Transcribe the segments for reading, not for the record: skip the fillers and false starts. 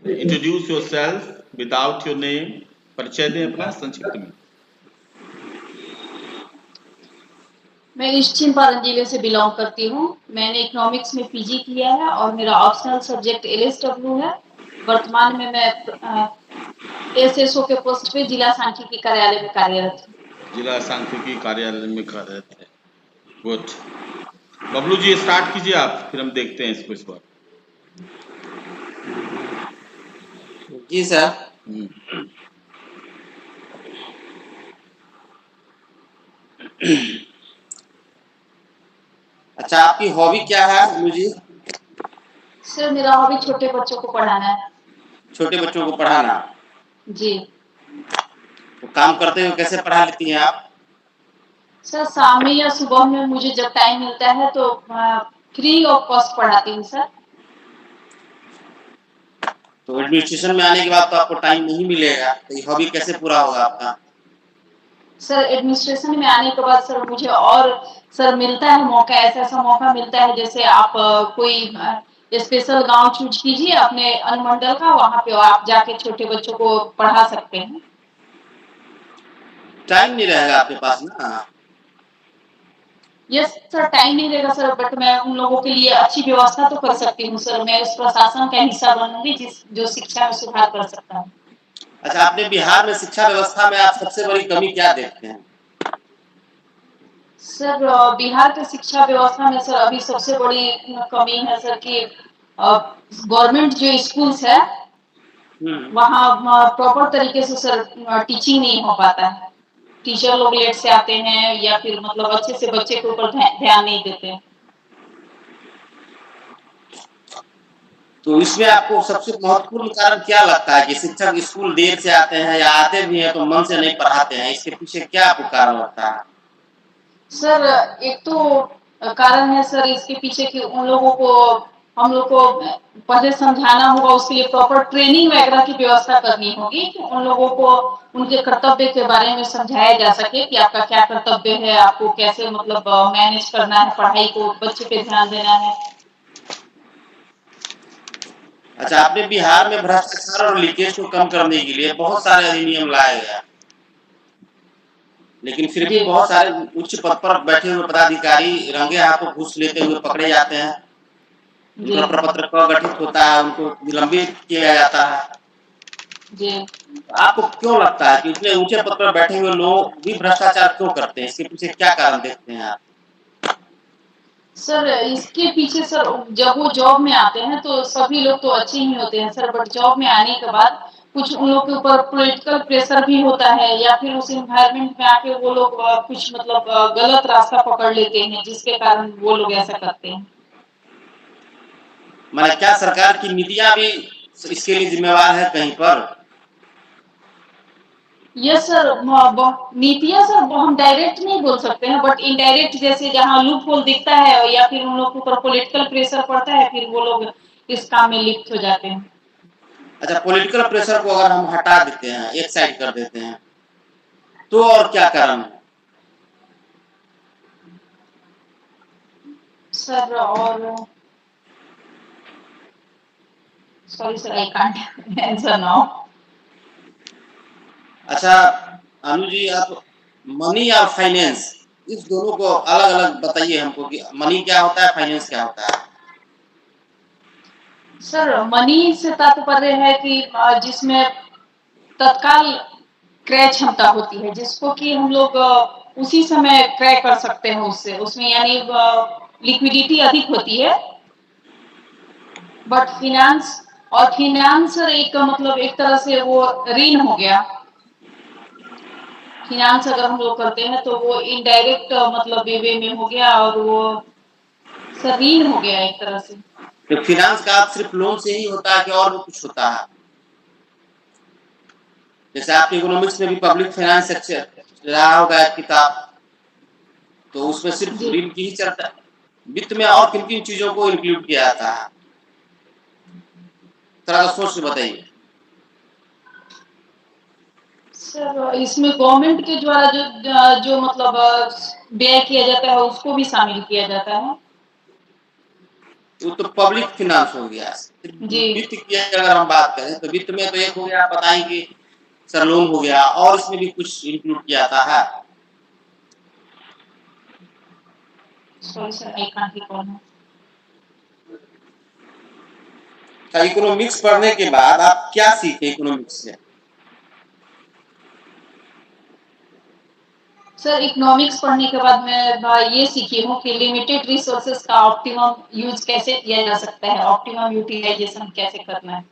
Introduce yourself without your name. परिचय दें अपना संक्षिप्त में। मैं ईस्ट चंपारण जिले से बिलोंग करती हूँ। मैंने इकोनॉमिक्स में पीजी किया है और मेरा ऑप्शनल सब्जेक्ट एलएसडब्ल्यू है। वर्तमान में मैं एसएसओ के पोस्ट पे जिला सांख्यिकी कार्यालय में कार्यरत हूँ। जिला सांख्यिकी कार्यालय में कार्यरत है। गुड। बबलू जी स्टार्ट कीजिए आप, फिर हम देखते हैं इसको इस बार। जी सर। अच्छा, आपकी हॉबी क्या है बबलू जी? सर मेरा हॉबी छोटे बच्चों को पढ़ाना है। छोटे बच्चों को पढ़ाना? जी। तो काम करते हुए कैसे पढ़ा लेती हैं आप? सर शाम में या सुबह में मुझे जब टाइम मिलता है तो फ्री ऑफ कॉस्ट पढ़ाती हूँ सर। तो एडमिनिस्ट्रेशन में आने के बाद तो आपको टाइम नहीं मिलेगा, तो ये हॉबी कैसे पूरा होगा आपका? सर एडमिनिस्ट्रेशन में आने के बाद सर मुझे और सर मिलता है मौका, ऐसा मौका मिलता है जैसे आप कोई स्पेशल गांव चूज कीजिए अपने अनुमंडल का, वहां पे आप जाके छोटे बच्चों को पढ़ा सकते हैं। टाइम नहीं रहेगा आपके पास ना? यस सर, टाइम नहीं रहेगा सर, बट मैं उन लोगों के लिए अच्छी व्यवस्था तो कर सकती हूँ सर। मैं उस प्रशासन का हिस्सा बनूंगी जो शिक्षा में सुधार कर सकता है। अच्छा, आपने बिहार में शिक्षा व्यवस्था में आप सबसे बड़ी कमी क्या देखते हैं? सर बिहार के शिक्षा व्यवस्था में सर अभी सबसे बड़ी कमी है सर कि गवर्नमेंट जो स्कूल्स है वहाँ प्रॉपर तरीके से सर टीचिंग नहीं हो पाता है। टीचर लोग लेट से आते हैं या फिर मतलब अच्छे से बच्चे के ऊपर ध्यान नहीं देते हैं। तो इसमें आपको सबसे महत्वपूर्ण कारण क्या लगता है कि शिक्षक स्कूल देर से आते हैं या आते भी हैं तो मन से नहीं पढ़ाते हैं? इसके पीछे क्या आपको कारण लगता है? सर एक तो कारण है सर इसके पीछे कि उन लोगों को हम लोग को पहले समझाना होगा, उसके लिए प्रॉपर ट्रेनिंग वगैरह की व्यवस्था करनी होगी कि उन लोगों को उनके कर्तव्य के बारे में समझाया जा सके कि आपका क्या कर्तव्य है, आपको कैसे मतलब मैनेज करना है, पढ़ाई को बच्चे पे ध्यान देना है। अच्छा, आपने बिहार में भ्रष्टाचार और लीकेज को कम करने के लिए बहुत सारे अधिनियम लाए हैं, लेकिन फिर भी बहुत सारे उच्च पद पर बैठे हुए पदाधिकारी रंगे हाथों घूस लेते हुए पकड़े जाते हैं। उनका प्रपत्र क गठित होता है, उनको निलंबित किया जाता है। जी। आपको क्यों लगता है कि इतने ऊंचे पद पर बैठे हुए लोग भी भ्रष्टाचार क्यों करते हैं? इसके पीछे क्या कारण देखते हैं आप? सर इसके पीछे सर जब वो जॉब में आते हैं तो सभी लोग तो अच्छे ही होते हैं सर, बट जॉब में आने के बाद कुछ उन लोग के ऊपर पॉलिटिकल प्रेशर भी होता है या फिर उस एनवायरनमेंट में आके वो लोग कुछ मतलब गलत रास्ता पकड़ लेते हैं जिसके कारण वो लोग ऐसा करते हैं। माने क्या सरकार की नीतियां भी इसके लिए जिम्मेवार है कहीं पर? यस सर, नीतियां सर हम डायरेक्ट नहीं बोल सकते हैं, बट इनडायरेक्ट जैसे जहाँ लूप होल दिखता है या फिर उन लोग के ऊपर पॉलिटिकल प्रेशर पड़ता है फिर वो लोग इस काम में लिप्त हो जाते हैं। अच्छा, पॉलिटिकल प्रेशर को अगर हम हटा देते हैं, एक साइड कर देते हैं, तो और क्या कारण है? सर और sorry sir, I can't answer now. अच्छा अनु जी, आप मनी और फाइनेंस इस दोनों को अलग अलग बताइए हमको कि मनी क्या होता है, फाइनेंस क्या होता है? सर मनी से तात्पर्य है कि जिसमें तत्काल क्रय क्षमता होती है जिसको कि हम लोग उसी समय क्रय कर सकते हैं उससे, उसमें यानी लिक्विडिटी अधिक होती है। बट फाइनेंस एक मतलब एक तरह से वो ऋण हो गया। फाइनेंस अगर हम लोग करते हैं तो वो इनडायरेक्ट मतलब वे में हो गया और वो सर ऋण हो गया एक तरह से। तो फाइनेंस का आप सिर्फ लोन से ही होता है कि और भी कुछ होता है? जैसे आपके इकोनॉमिक्स में भी पब्लिक फाइनेंस सेक्शन रहा होगा एक किताब, तो उसमें सिर्फ ऋण की ही चर्चा, वित्त में और किन किन चीजों को इंक्लूड किया जाता है? थोड़ा सोच के बताइए। सर इसमें गवर्नमेंट के द्वारा जो मतलब व्यय किया जाता है उसको भी शामिल किया जाता है। वो तो पब्लिक फाइनेंस हो गया। जी वित्त की अगर हम बात करें तो वित्त में तो एक हो गया, पता ही कि सर लोन हो गया, और इसमें भी कुछ इंक्लूड किया था है। Sorry sir I can't recall. Economics पढ़ने के बाद आप क्या सीखे इकोनॉमिक्स से? सर इकोनॉमिक्स पढ़ने के बाद मैं ये सीखी हूँ कि लिमिटेड रिसोर्सेज का ऑप्टिमम यूज कैसे किया जा सकता है, ऑप्टिमम यूटिलाइजेशन कैसे करना है।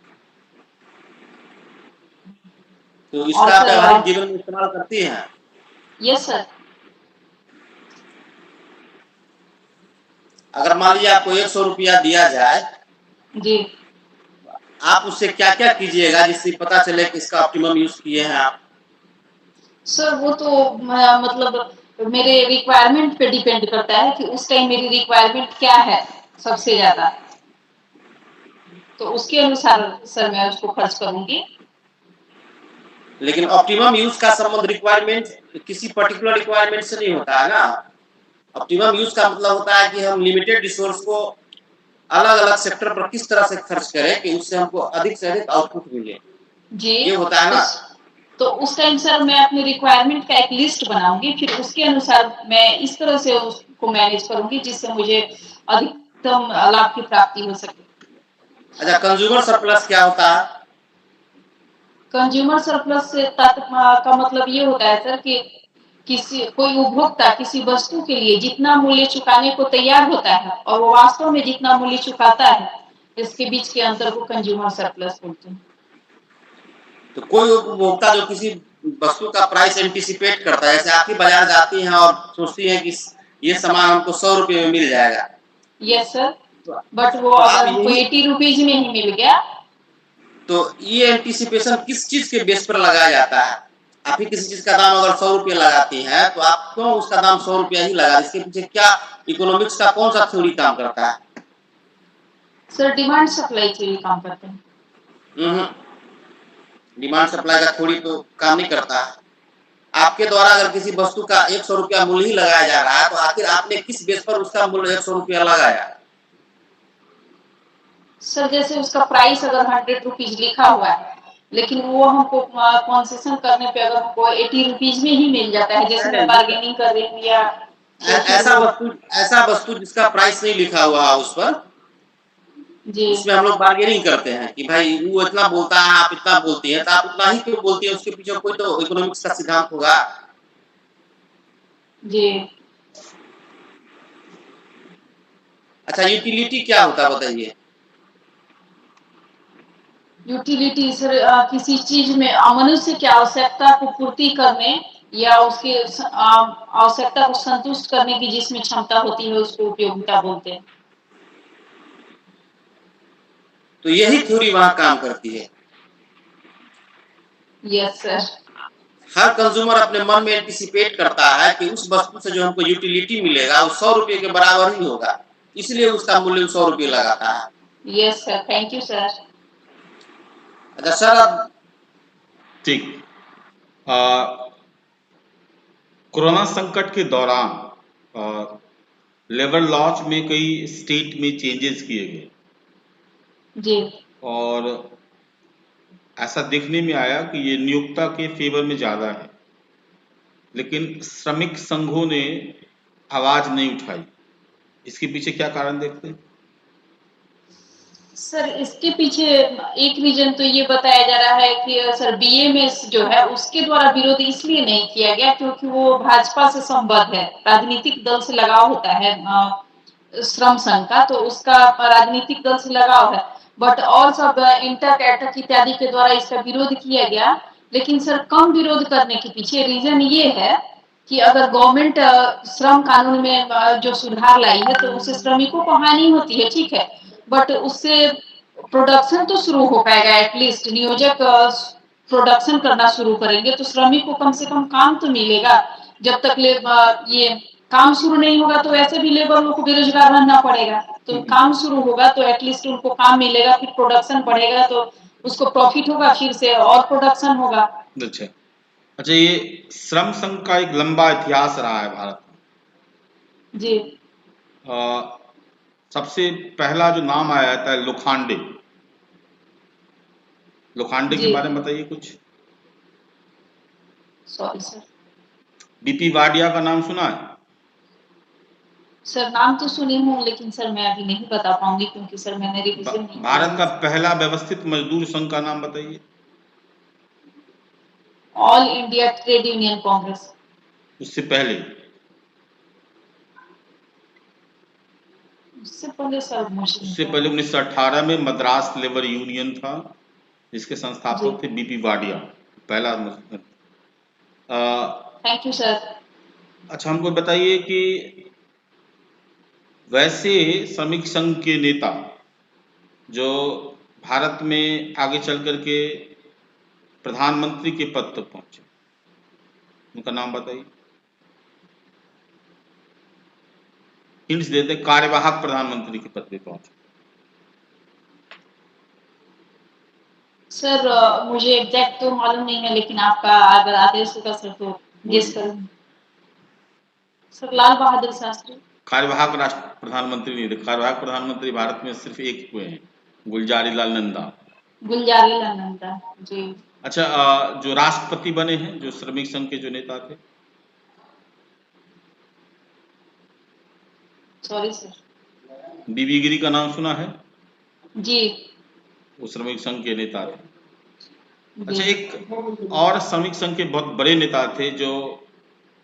तो और इसका आप सर व्यावहारिक जीवन में इस्तेमाल करती हैं? Yes sir. अगर मान लीजिए आपको 100 रुपया दिया जाए, जी आप उससे क्या क्या कीजिएगा जिससे पता चले कि इसका ऑप्टिमम यूज किए हैं आप? सर वो तो मतलब मेरे रिक्वायरमेंट पे डिपेंड करता है कि उस टाइम मेरी रिक्वायरमेंट क्या है सबसे ज्यादा, तो उसके अनुसार सर मैं उसको खर्च करूंगी। लेकिन ऑप्टिमम यूज का संबंध रिक्वायरमेंट किसी पर्टिकुलर रिक्वायरमेंट से नहीं होता है ना। ऑप्टिमम यूज का मतलब होता है कि हम लिमिटेड रिसोर्स को अलग अलग सेक्टर पर किस तरह से खर्च करें कि उससे हमको अधिक से अधिक आउटपुट मिले, जी ये होता है ना। तो उस टाइम सर मैं अपनी रिक्वायरमेंट का एक लिस्ट बनाऊंगी, फिर उसके अनुसार मैं इस तरह से उसको मैनेज करूंगी जिससे मुझे अधिकतम लाभ की प्राप्ति हो सके। अच्छा, कंज्यूमर सरप्लस क्या होता है? कंज्यूमर सरप्लस से का मतलब ये होता है सर कि किसी कोई उपभोक्ता किसी वस्तु के लिए जितना मूल्य चुकाने को तैयार होता है और वो वास्तव में जितना मूल्य चुकाता है, इसके बीच के अंतर को कंज्यूमर सरप्लस बोलते हैं। तो कोई उपभोक्ता जो किसी वस्तु का प्राइस एंटिसिपेट करता है, जैसे आप ही बाजार जाती हैं और सोचती हैं कि ये सामान हमको 100 रुपये में मिल जाएगा। यस सर, बट वो तो आप अगर हमको यही 80 रुपीज में ही मिल गया। तो ये एंटिसिपेशन किस चीज के बेस पर लगाया जाता है? आप ही किसी चीज का दाम अगर 100 रुपये लगाती हैं तो आप क्यों उसका दाम 100 रुपया ही लगा? इसके पीछे क्या इकोनॉमिक्स का कौन सा थ्योरी काम करता है? सर डिमांड सप्लाई थ्योरी काम करते हैं। डिमांड सप्लाई का थ्योरी तो काम नहीं करता है। आपके द्वारा अगर किसी वस्तु का 100 रुपया मूल्य ही लगाया जा रहा है तो आखिर आपने किस बेस पर उसका मूल्य 100 रुपया लगाया? सर जैसे उसका प्राइस अगर 100 रुपीज लिखा हुआ है, लेकिन वो हमको कंसेशन करने पे अगर हमको 80 रुपीज में ही मिल जाता है, जैसे मैं बार्गेनिंग कर रही हूँ या ऐसा वस्तु जिसका प्राइस नहीं लिखा हुआ है उस पर, जी उसमें हम लोग बार्गेनिंग करते हैं कि भाई वो इतना बोलता है, आप इतना बोलती है, तो आप उतना ही क्यों बोलती है? उसके पीछे कोई तो इकोनॉमिक्स का सिद्धांत होगा। जी। अच्छा, यूटिलिटी क्या होता है बताइए? यूटिलिटी सर किसी चीज में मनुष्य की आवश्यकता को पूर्ति करने या उसकी आवश्यकता को संतुष्ट करने की जिसमें क्षमता होती है उसको उपयोगिता बोलते हैं। तो यही थ्योरी वहां काम करती है। Yes sir. हर कंज्यूमर अपने मन में एंटिसिपेट करता है कि उस वस्तु से जो हमको यूटिलिटी मिलेगा वो 100 रुपये के बराबर ही होगा, इसलिए उसका मूल्य 100 रुपये लगाता है। Yes sir, thank you sir. अच्छा सर, अब ठीक। कोरोना संकट के दौरान लेबर लॉज में कई स्टेट में चेंजेस किए गए जी और ऐसा देखने में आया कि ये नियोक्ता के फेवर में ज्यादा है, लेकिन श्रमिक संघों ने आवाज नहीं उठाई। इसके पीछे क्या कारण देखते हैं? सर इसके पीछे एक रीजन तो ये बताया जा रहा है कि सर बीएमएस जो है उसके द्वारा विरोध इसलिए नहीं किया गया क्योंकि वो भाजपा से संबद्ध है, राजनीतिक दल से लगाव होता है श्रम संघ का, तो उसका राजनीतिक दल से लगाव है। बट और सब इंटर कैटक इत्यादि के द्वारा इसका विरोध किया गया, लेकिन सर कम विरोध करने के पीछे रीजन ये है कि अगर गवर्नमेंट श्रम कानून में जो सुधार लाई है तो उससे श्रमिकों को हानि होती है, ठीक है, बट उससे प्रोडक्शन तो शुरू हो पाएगा, एटलीस्ट नियोजक प्रोडक्शन करना शुरू करेंगे तो श्रमिक को कम से कम काम तो मिलेगा। जब तक ये काम शुरू नहीं होगा तो वैसे भी लेबर लोग को बेरोजगार रहना पड़ेगा, तो काम शुरू होगा तो एटलीस्ट उनको काम मिलेगा, फिर प्रोडक्शन बढ़ेगा तो उसको प्रॉफिट होगा, फिर से और प्रोडक्शन होगा। अच्छा अच्छा, ये श्रम संघ का एक लंबा इतिहास रहा है भारत में। जी सबसे पहला जो नाम आया था लोखंडे, लोखंडे के जी बारे में बताइए कुछ। Sorry sir. बीपी वाडिया का नाम सुना है? सर नाम तो सुनी हूँ, लेकिन सर मैं अभी नहीं बता पाऊंगी क्योंकि सर मैंने रिवीजन नहीं किया भारत है का सर। पहला व्यवस्थित मजदूर संघ का नाम बताइए। All India trade union Congress. उससे पहले उससे पहले सर मुझे नहीं उससे पहले पता। 1918 में मद्रास लेबर यूनियन था, जिसके जी संस्थापक थे बीपी वाडिया, पहला थैंक यू सर। अच्छा हमको बताइए कि वैसे श्रमिक संघ के नेता जो भारत में आगे चल करके प्रधानमंत्री के पद तक पहुंचे, उनका नाम बताइए। हिंट्स देते, कार्यवाहक प्रधानमंत्री के पद पे पहुंचे। सर मुझे एग्जैक्ट तो मालूम नहीं है, लेकिन आपका अगर आदेश होगा सर तो गेस बोलिए। करूंगी। सर लाल बहादुर शास्त्री। कार्यवाहक राष्ट्र प्रधानमंत्री नहीं थे, कार्यवाहक प्रधानमंत्री भारत में सिर्फ एक हुए हैं, गुलजारी लाल नंदा। गुलजारी लाल नंदा। जी अच्छा जो राष्ट्रपति बने हैं, जो श्रमिक संघ के जो नेता थे? Sorry sir. बीबी गिरी का नाम सुना है? जी वो श्रमिक संघ के नेता थे। जी अच्छा एक और श्रमिक संघ के बहुत बड़े नेता थे जो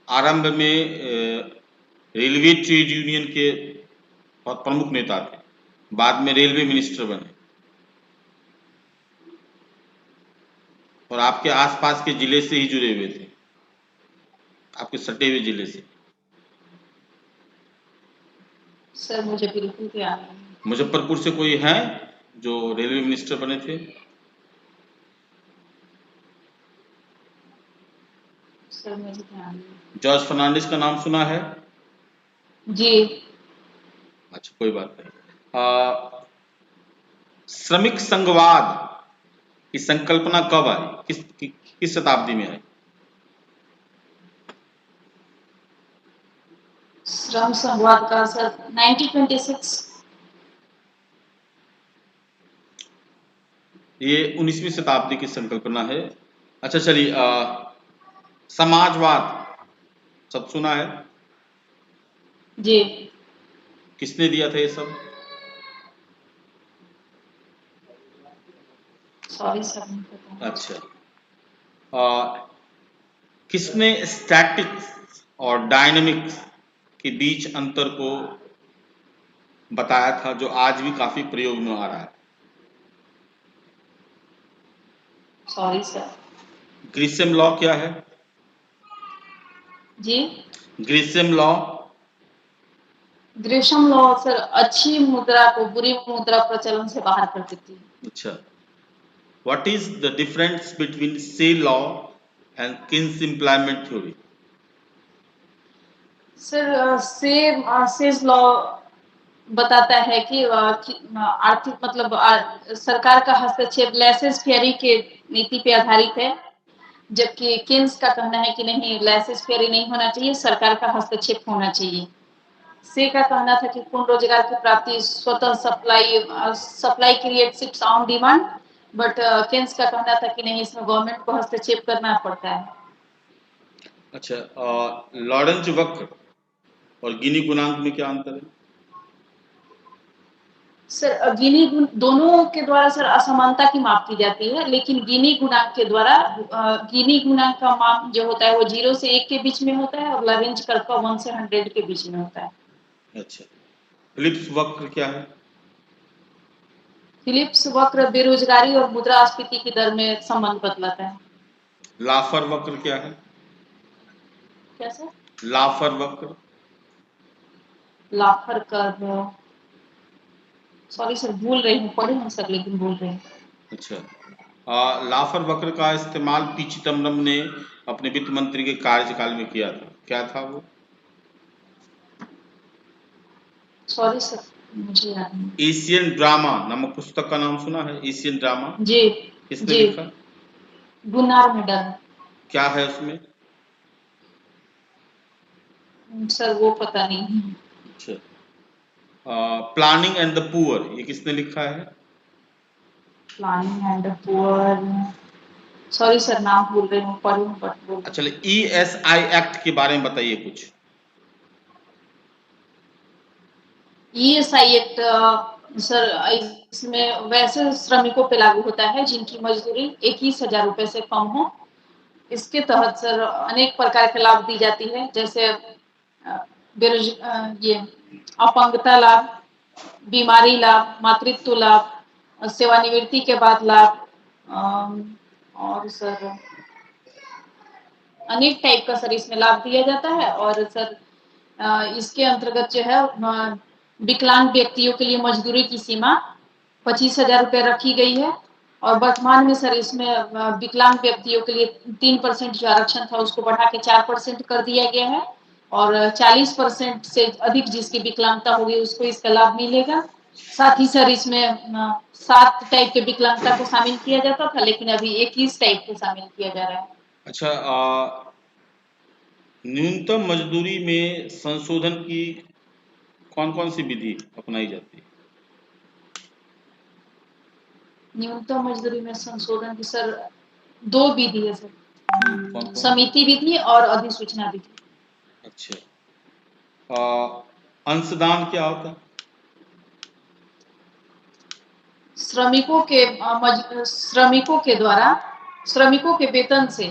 आरंभ में रेलवे ट्रेड यूनियन के बहुत प्रमुख नेता थे, बाद में रेलवे मिनिस्टर बने और आपके आसपास के जिले से ही जुड़े हुए थे, आपके सटे हुए जिले से। सर मुझे बिल्कुल ध्यान नहीं है। मुजफ्फरपुर से कोई है जो रेलवे मिनिस्टर बने थे? सर मुझे ध्यान नहीं जॉर्ज फर्नांडिस का नाम सुना है? है। जी अच्छा कोई बात नहीं। श्रमिक संघवाद की संकल्पना कब आई, किस शताब्दी में आई? श्रम संवाद का सर 1926। ये 19वीं शताब्दी की संकल्पना है। अच्छा चलिए समाजवाद सब सुना है? जी किसने दिया था ये सब? सॉरी सर नहीं पता मुझे। अच्छा किसने स्टैटिक्स और डायनामिक्स के बीच अंतर को बताया था, जो आज भी काफी प्रयोग में आ रहा है? Sorry sir. ग्रिशम लॉ क्या है? जी ग्रिशम लॉ। ग्रीष्म लॉ सर अच्छी मुद्रा को बुरी मुद्रा प्रचलन से बाहर कर देती है। अच्छा what is the difference between Say's law and Keynes employment theory? Sir Say's law बताता है कि आर्थिक मतलब सरकार का हस्तक्षेप लेसेस फेयरी के नीति पे आधारित है, जबकि किन्स का कहना है कि नहीं लेसेस फेयरी नहीं होना चाहिए, सरकार का हस्तक्षेप होना चाहिए। से का कहना था कि पूर्ण रोजगार की प्राप्ति स्वतः supply creates on demand, but Keynes का कहना था कि नहीं इसमें गवर्नमेंट को हस्तक्षेप करना पड़ता है। अच्छा लॉरेंज वक्र और गिनी गुणांक में क्या अंतर है? सर गिनी दोनों के द्वारा सर असमानता की माप की जाती है, लेकिन गिनी गुणांक के द्वारा गिनी गुणांक का माप जो होता है वो 0 से 1 के बीच में होता है और लॉरेंज कर्व का 1 से 100 के बीच में होता है। अच्छा फिलिप्स वक्र क्या है? फिलिप्स वक्र बेरोजगारी और मुद्रास्फीति की दर में संबंध बतलाता है। लाफर वक्र क्या है? क्या सर? लाफर वक्र। लाफर कर्व सॉरी सर भूल रही हूँ, पढ़ी हूँ सर लेकिन भूल रही हूँ। अच्छा लाफर वक्र का इस्तेमाल पी चिदम्बरम ने अपने वित्त मंत्री के कार्यकाल में किया था, क्या था वो? सॉरी सर मुझे याद नहीं। एशियन ड्रामा नामक पुस्तक का नाम सुना है? एशियन ड्रामा जी किसने जी लिखा? Gunnar medal. क्या है उसमें? सर वो पता नहीं। अच्छा प्लानिंग एंड द पुअर, ये किसने लिखा है? Planning and poor, sorry sir नाम भूल रही हूँ, पढ़ी हूँ बट भूल रही हूँ। चलिए ESI एक्ट के बारे में बताइए कुछ। ESI एक्ट सर इसमें वैसे श्रमिकों पे लागू होता है जिनकी मजदूरी 21,000 रुपए से कम हो। इसके तहत सर अनेक प्रकार के लाभ दी जाती है, जैसे ये अपंगता लाभ, बीमारी लाभ, मातृत्व लाभ, सेवानिवृत्ति के बाद लाभ, और सर अनेक टाइप का सर इसमें लाभ दिया जाता है। और सर इसके अंतर्गत जो है विकलांग व्यक्तियों के लिए मजदूरी की सीमा 25,000 रुपए रखी गई है। और वर्तमान में सर इसमें विकलांग व्यक्तियों के लिए 3% जो आरक्षण था उसको बढ़ा के 4% कर दिया गया है। और 40% से अधिक जिसकी विकलांगता होगी उसको इसका लाभ मिलेगा। साथ ही सर इसमें 7 टाइप के विकलांगता को शामिल किया जाता था, लेकिन अभी 21 टाइप को शामिल किया जा रहा है। अच्छा, न्यूनतम मजदूरी में संशोधन की कौन कौन सी विधि अपनाई जाती है? न्यूनतम मजदूरी में संशोधन की सर 2 विधि है सर, कौन कौन? समिति विधि और अधिसूचना विधि। अच्छा, अंशदान क्या होता है? श्रमिकों के द्वारा श्रमिकों के वेतन से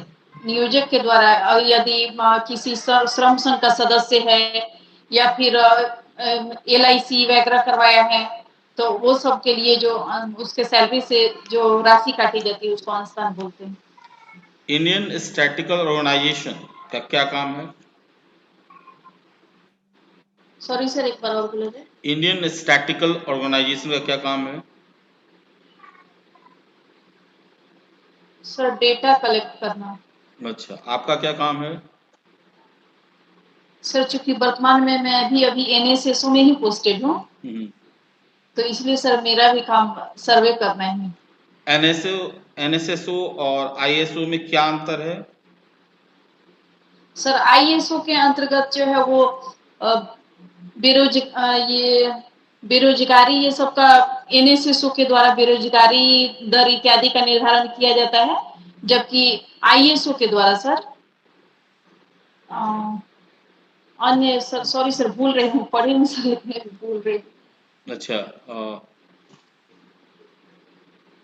नियोजक के द्वारा यदि किसी श्रम संघ का सदस्य है या फिर LIC वगैरह करवाया है तो वो सब के लिए जो उसके सैलरी से जो राशि काटी जाती है उसको अंशदान बोलते हैं। इंडियन स्टैटिकल ऑर्गेनाइजेशन का क्या काम है? सॉरी सर एक बार और बोलिए। इंडियन स्टैटिकल ऑर्गेनाइजेशन का क्या काम है? सर डेटा कलेक्ट करना। अच्छा, आपका क्या काम है? सर चूंकि वर्तमान में मैं अभी NSSO में ही पोस्टेड हूँ, तो इसलिए सर मेरा भी काम सर्वे करना है। NSSO और ISO में क्या अंतर है? सर ISO के अंतर्गत जो है वो ये बेरोजगारी ये सब का NSSO के द्वारा बेरोजगारी दर इत्यादि का निर्धारण किया जाता है, जबकि ISO के द्वारा सर अन्य सर सॉरी सर भूल रही हूँ, पढ़ी नहीं सर इतने भूल रही हूँ। अच्छा,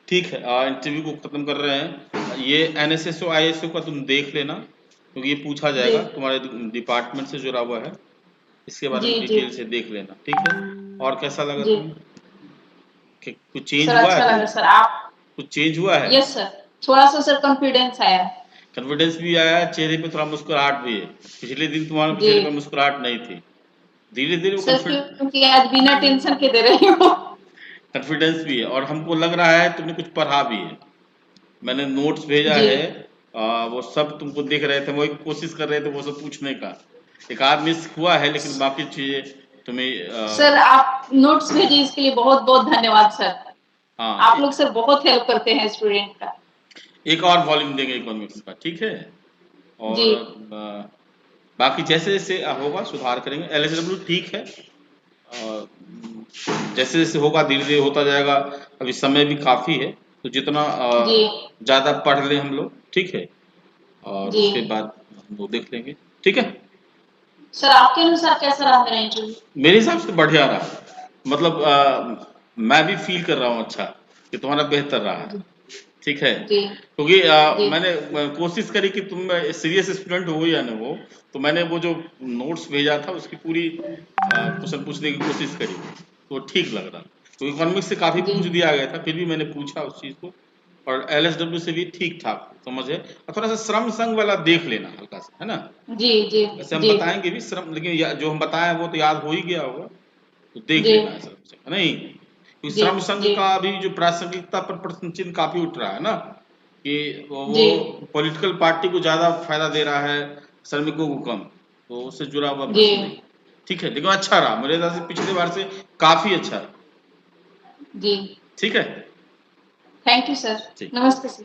ठीक है, इंटरव्यू को खत्म कर रहे हैं। ये NSSO ISO का तुम देख लेना क्योंकि ये पूछा जाएगा, तुम्हारे डिपार्टमेंट से जुड़ा हुआ है, इसके बारे में डिटेल से देख लेना, ठीक है? और कैसा लगा तुम्हें? कुछ चेंज सर हुआ अच्छा है? लगा सर। आप कुछ चेंज हुआ है? यस सर, थोड़ा सा सर कॉन्फिडेंस आया। कॉन्फिडेंस भी आया, चेहरे पे थोड़ा मुस्कुराहट भी है। पिछले दिन तुम्हारे चेहरे पे मुस्कुराहट नहीं थी, धीरे धीरे वो सर क्योंकि आज बिना टेंशन के दे रही हूँ। कॉन्फिडेंस भी है और हमको लग रहा है तुमने कुछ पढ़ा भी है। मैंने नोट्स भेजा है, वो सब तुमको देख रहे थे, वो एक कोशिश कर रहे थे वो सब पूछने का। एक आध मिस हुआ है लेकिन बाकी चीजें तुम्हें सर आप नोट्स भेजे इसके लिए बहुत बहुत धन्यवाद सर। हाँ, आप लोग सर बहुत हेल्प करते हैं स्टूडेंट का। एक और वॉल्यूम देंगे इकोनॉमिक्स का, ठीक है? और बाकी जैसे जैसे होगा सुधार करेंगे। LSW ठीक है, और जैसे जैसे होगा धीरे धीरे होता जाएगा। अभी समय भी काफी है तो जितना ज्यादा पढ़ लें हम लोग, ठीक है? और उसके बाद हम लोग देख लेंगे, ठीक है? सर आपके अनुसार कैसा रहा मेरा इंटरव्यू? मेरे हिसाब से बढ़िया रहा, मतलब मैं भी फील कर रहा हूँ अच्छा कि तुम्हारा बेहतर रहा है, ठीक है? क्योंकि मैंने कोशिश करी कि तुम सीरियस स्टूडेंट हो या न हो, तो मैंने वो जो नोट्स भेजा था उसकी पूरी क्वेश्चन पूछने की कोशिश करी, तो ठीक लग रहा। तो इकोनॉमिक्स से काफी पूछ दिया गया था, फिर भी मैंने पूछा उस चीज को। और LSW से भी ठीक ठाक समझ है। और थोड़ा सा श्रम संघ वाला देख लेना हल्का सा, है ना? वैसे हम बताएंगे भी श्रम, लेकिन जो हम बताएं वो तो याद हो ही गया होगा, तो देख लेना है श्रम संघ, नहीं? क्योंकि श्रम संघ का अभी जो प्रासंगिकता पर प्रश्न चिन्ह काफी उठ रहा है ना, कि वो पॉलिटिकल पार्टी को ज्यादा फायदा दे रहा है, श्रमिकों को कम, तो उससे जुड़ा हुआ प्रश्न नहीं, ठीक है? लेकिन अच्छा रहा मेरे हिसाब से, पिछले बार से काफी अच्छा रहा, ठीक है? थैंक यू सर, नमस्ते सर।